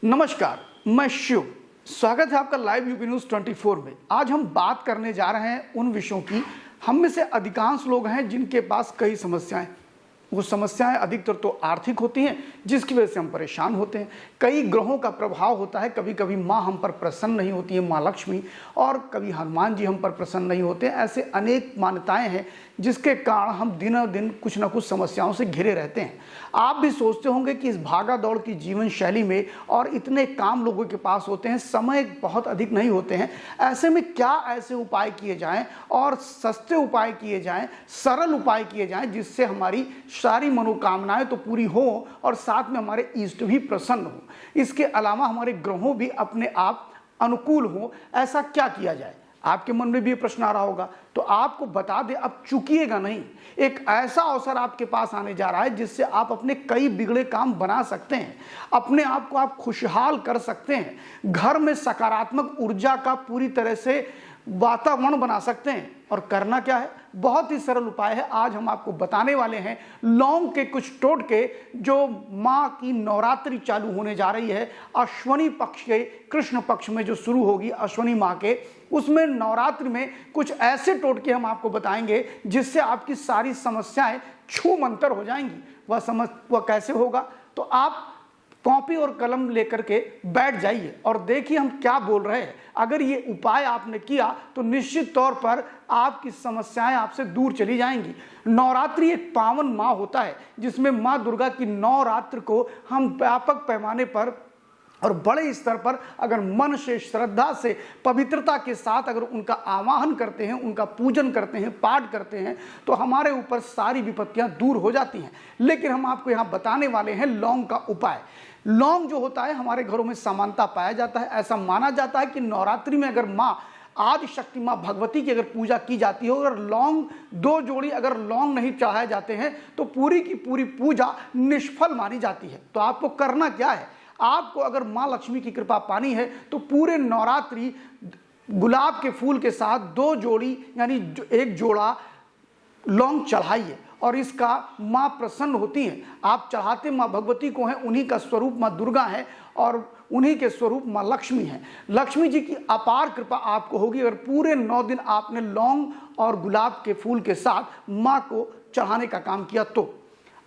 नमस्कार, मैं शिव। स्वागत है आपका लाइव यूपी न्यूज़ 24 में। आज हम बात करने जा रहे हैं उन विषयों की। हम में से अधिकांश लोग हैं जिनके पास कई समस्याएं। वो समस्याएं अधिकतर तो आर्थिक होती हैं, जिसकी वजह से हम परेशान होते हैं। कई ग्रहों का प्रभाव होता है। कभी कभी माँ हम पर प्रसन्न नहीं होती है, माँ लक्ष्मी, और कभी हनुमान जी हम पर प्रसन्न नहीं होते हैं। ऐसे अनेक मान्यताएं हैं जिसके कारण हम दिनों दिन कुछ ना कुछ समस्याओं से घिरे रहते हैं। आप भी सोचते होंगे कि इस भागा दौड़ की जीवन शैली में और इतने काम लोगों के पास होते हैं, समय बहुत अधिक नहीं होते हैं। ऐसे में क्या ऐसे उपाय किए जाएं और सस्ते उपाय किए जाएं, सरल उपाय किए जाएं, जिससे हमारी सारी मनोकामनाएं तो पूरी हो और साथ में हमारे इष्ट भी प्रसन्न हो। इसके अलावा हमारे ग्रहों भी अपने आप अनुकूल हो। ऐसा क्या किया जाए? आपके मन में भी ये प्रश्न आ रहा होगा, तो आपको बता दें, अब चूकिएगा नहीं। एक ऐसा अवसर आपके पास आने जा रहा है जिससे आप अपने कई बिगड़े काम बना सकते हैं, अपने आप को आप खुशहाल कर सकते हैं, घर में सकारात्मक ऊर्जा का पूरी तरह से वातावरण बना सकते हैं। और करना क्या है? बहुत ही सरल उपाय है। आज हम आपको बताने वाले हैं लौंग के कुछ टोटके, जो माँ की नवरात्रि चालू होने जा रही है। अश्वनी पक्ष के कृष्ण पक्ष में जो शुरू होगी अश्वनी माह के, उसमें नवरात्रि में कुछ ऐसे टोटके हम आपको बताएंगे जिससे आपकी सारी समस्याएं छू मंतर हो जाएंगी। वह कैसे होगा? तो आप कॉपी और कलम लेकर के बैठ जाइए और देखिए हम क्या बोल रहे हैं। अगर ये उपाय आपने किया तो निश्चित तौर पर आपकी समस्याएं आपसे दूर चली जाएंगी। नवरात्रि एक पावन माह होता है जिसमें माँ दुर्गा की नवरात्र को हम व्यापक पैमाने पर और बड़े स्तर पर अगर मन से, श्रद्धा से, पवित्रता के साथ अगर उनका आवाहन करते हैं, उनका पूजन करते हैं, पाठ करते हैं, तो हमारे ऊपर सारी विपत्तियां दूर हो जाती हैं। लेकिन हम आपको यहाँ बताने वाले हैं लौंग का उपाय। लौंग जो होता है, हमारे घरों में समानता पाया जाता है। ऐसा माना जाता है कि नवरात्रि में अगर माँ आदि शक्ति माँ भगवती की अगर पूजा की जाती हो, अगर लौंग 2 जोड़ी अगर लौंग नहीं चढ़ाए जाते हैं तो पूरी की पूरी पूजा निष्फल मानी जाती है। तो आपको करना क्या है? आपको अगर माँ लक्ष्मी की कृपा पानी है तो पूरे नवरात्रि गुलाब के फूल के साथ 2 जोड़ी यानी 1 जोड़ा लौंग चढ़ाइए और इसका माँ प्रसन्न होती हैं। आप चढ़ाते माँ भगवती को हैं, उन्हीं का स्वरूप माँ दुर्गा है और उन्हीं के स्वरूप माँ लक्ष्मी हैं। लक्ष्मी जी की अपार कृपा आपको होगी अगर पूरे 9 दिन आपने लौंग और गुलाब के फूल के साथ माँ को चढ़ाने का काम किया। तो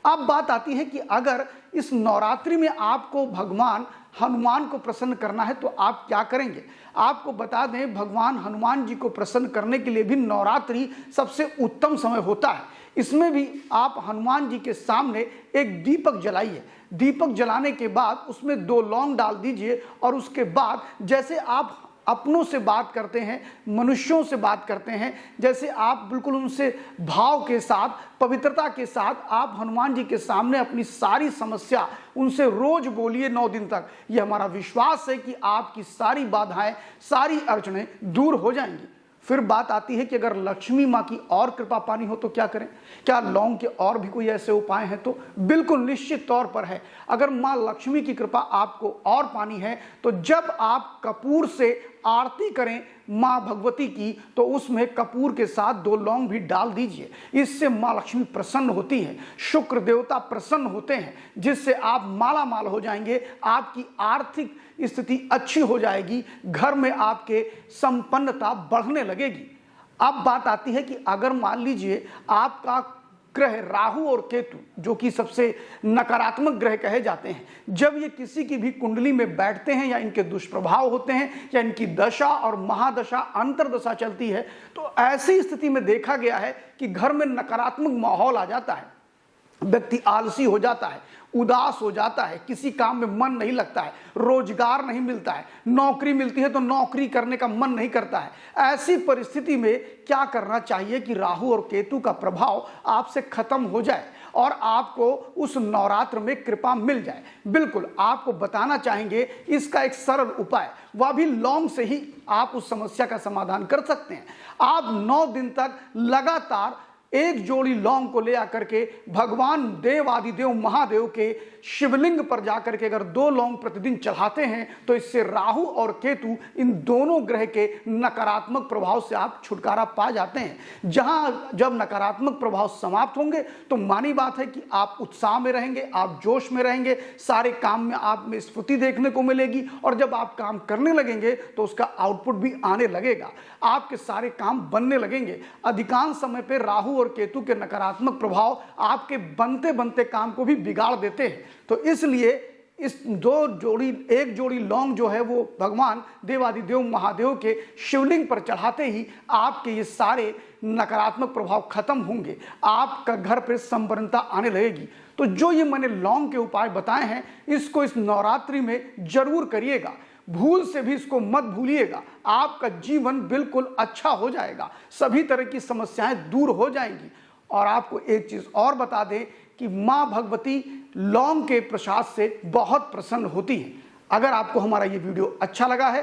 अब बात आती है कि अगर इस नवरात्रि में आपको भगवान हनुमान को प्रसन्न करना है तो आप क्या करेंगे? आपको बता दें, भगवान हनुमान जी को प्रसन्न करने के लिए भी नवरात्रि सबसे उत्तम समय होता है। इसमें भी आप हनुमान जी के सामने एक दीपक जलाइए। दीपक जलाने के बाद उसमें 2 लौंग डाल दीजिए और उसके बाद जैसे आप अपनों से बात करते हैं, मनुष्यों से बात करते हैं, जैसे आप बिल्कुल उनसे भाव के साथ, पवित्रता के साथ आप हनुमान जी के सामने अपनी सारी समस्या उनसे रोज बोलिए 9 दिन तक। ये हमारा विश्वास है कि आपकी सारी बाधाएं, सारी अड़चनें दूर हो जाएंगी। फिर बात आती है कि अगर लक्ष्मी माँ की और कृपा पानी हो तो क्या करें? क्या लौंग के और भी कोई ऐसे उपाय हैं? तो बिल्कुल निश्चित तौर पर है। अगर माँ लक्ष्मी की कृपा आपको और पानी है तो जब आप कपूर से आरती करें माँ भगवती की, तो उसमें कपूर के साथ 2 लौंग भी डाल दीजिए। इससे माँ लक्ष्मी प्रसन्न होती हैं, शुक्र देवता प्रसन्न होते हैं, जिससे आप माला माल हो जाएंगे। आपकी आर्थिक स्थिति अच्छी हो जाएगी, घर में आपके संपन्नता बढ़ने लगेगी। अब बात आती है कि अगर मान लीजिए आपका ग्रह राहु और केतु, जो कि सबसे नकारात्मक ग्रह कहे जाते हैं, जब ये किसी की भी कुंडली में बैठते हैं या इनके दुष्प्रभाव होते हैं या इनकी दशा और महादशा अंतरदशा चलती है, तो ऐसी स्थिति में देखा गया है कि घर में नकारात्मक माहौल आ जाता है। व्यक्ति आलसी हो जाता है, उदास हो जाता है, किसी काम में मन नहीं लगता है, रोजगार नहीं मिलता है, नौकरी मिलती है तो नौकरी करने का मन नहीं करता है। ऐसी परिस्थिति में क्या करना चाहिए कि राहु और केतु का प्रभाव आपसे खत्म हो जाए और आपको उस नवरात्र में कृपा मिल जाए? बिल्कुल आपको बताना चाहेंगे इसका एक सरल उपाय, वह भी लौंग से ही आप उस समस्या का समाधान कर सकते हैं। आप 9 दिन तक लगातार एक जोड़ी लौंग को ले आकर के भगवान देव आदिदेव महादेव के शिवलिंग पर जाकर के अगर 2 लौंग प्रतिदिन चढ़ाते हैं तो इससे राहु और केतु इन दोनों ग्रह के नकारात्मक प्रभाव से आप छुटकारा पा जाते हैं। जहां जब नकारात्मक प्रभाव समाप्त होंगे तो मानी बात है कि आप उत्साह में रहेंगे, आप जोश में रहेंगे, सारे काम में आप में स्फूर्ति देखने को मिलेगी और जब आप काम करने लगेंगे तो उसका आउटपुट भी आने लगेगा, आपके सारे काम बनने लगेंगे। अधिकांश समय पे राहु और केतु के नकारात्मक प्रभाव आपके बनते बनते काम को भी बिगाड़ देते हैं। तो इसलिए इस एक जोड़ी लौंग जो है वो भगवान देवादिदेव महादेव के शिवलिंग पर चढ़ाते ही आपके ये सारे नकारात्मक प्रभाव खत्म होंगे, आपका घर पे संपन्नता आने लगेगी। तो जो ये मैंने लौंग के उपाय बताए हैं इसको इस नवरात्रि में जरूर करिएगा, भूल से भी इसको मत भूलिएगा। आपका जीवन बिल्कुल अच्छा हो जाएगा, सभी तरह की समस्याएं दूर हो जाएंगी। और आपको एक चीज और बता दें कि मां भगवती लौंग के प्रसाद से बहुत प्रसन्न होती है। अगर आपको हमारा ये वीडियो अच्छा लगा है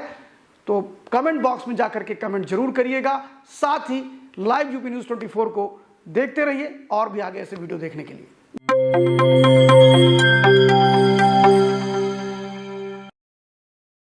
तो कमेंट बॉक्स में जाकर के कमेंट जरूर करिएगा। साथ ही लाइव यूपी न्यूज़ 24 को देखते रहिए और भी आगे ऐसे वीडियो देखने के लिए।